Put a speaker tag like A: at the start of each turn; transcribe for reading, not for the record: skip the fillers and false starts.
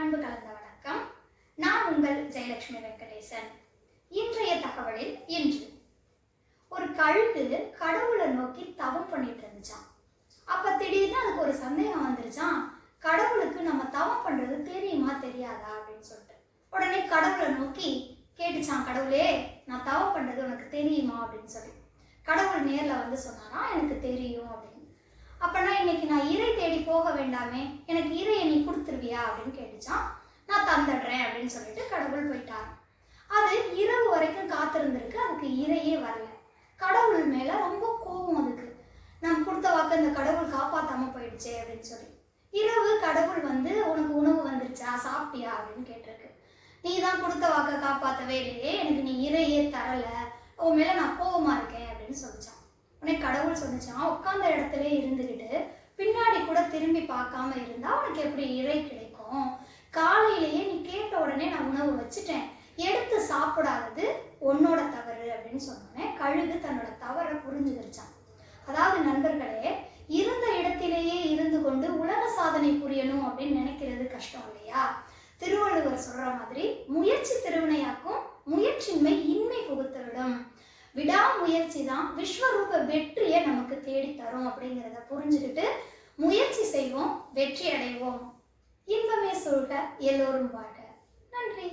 A: அன்பு கலந்த வணக்கம். நான் உங்கள் ஜெயலட்சுமி வெங்கடேசன். இன்றைய தகவலில் இன்று ஒரு கழுகு கடவுளை நோக்கி தவம் பண்ணிட்டு இருந்துச்சான். அப்ப திடீர்னு அதுக்கு ஒரு சந்தேகம் வந்துருச்சான், கடவுளுக்கு நம்ம தவம் பண்றது தெரியுமா தெரியாதா அப்படின்னு சொல்லிட்டு. உடனே கடவுளை நோக்கி கேட்டுச்சான், கடவுளே நான் தவம் பண்றது உனக்கு தெரியுமா அப்படின்னு சொல்லி. கடவுள் நேர்ல வந்து சொன்னாரா, எனக்கு தெரியும் அப்படின்னு. அப்பனா இன்னைக்கு நான் இறை தேடி போக வேண்டாமே, எனக்கு இறையை நீ கொடுத்துருவியா அப்படின்னு கேட்டுச்சான். நான் தந்துடுறேன் அப்படின்னு சொல்லிட்டு கடவுள் போயிட்டார். அது இரவு வரைக்கும் காத்திருந்திருக்கு, அதுக்கு இறையே வரல. கடவுள் மேல ரொம்ப கோபம் அதுக்கு. நான் கொடுத்த வாக்கு இந்த கடவுள் காப்பாத்தாம போயிடுச்சே அப்படின்னு சொல்லி. இரவு கடவுள் வந்து உனக்கு உணவு வந்துருச்சா, சாப்பிட்டியா அப்படின்னு கேட்டிருக்கு. நீ தான் கொடுத்த வாக்கை காப்பாற்றவே இல்லையே, எனக்கு நீ இறையே தரல, உன் மேல நான் கோபமா இருக்கேன் அப்படின்னு சொல்லிச்சான். உடனே கடவுள் சொன்னிச்சான், உட்கார்ந்த இடத்துல இருந்துகிட்டு பின்னாடி கூட திரும்பி பார்க்காம இருந்தா உனக்கு எப்படி இறை கிடைக்கும்? காலையிலேயே நீ கேட்ட உடனே நான் உணவு வச்சுட்டேன், எடுத்து சாப்பிடாதது உன்னோட தவறு அப்படின்னு சொன்னோடனே கழுகு தன்னோட தவறை புரிஞ்சுக்கிச்சான். அதாவது நண்பர்களே, இருந்த இடத்திலேயே இருந்து கொண்டு உலக சாதனை புரியணும் அப்படின்னு நினைக்கிறது கஷ்டம் இல்லையா? திருவள்ளுவர் சொல்ற மாதிரி முயற்சி திருவினையாக்கும், முயற்சின்மை இன்மை புகுத்துவிடும். விடாமுயற்சி தான் விஸ்வரூப வெற்றியை நமக்கு தேடித்தரும் அப்படிங்கிறத புரிஞ்சுக்கிட்டு முயற்சி செய்வோம், வெற்றி அடைவோம். இன்பமே சொல்க, எல்லோரும் வாழ்க. நன்றி.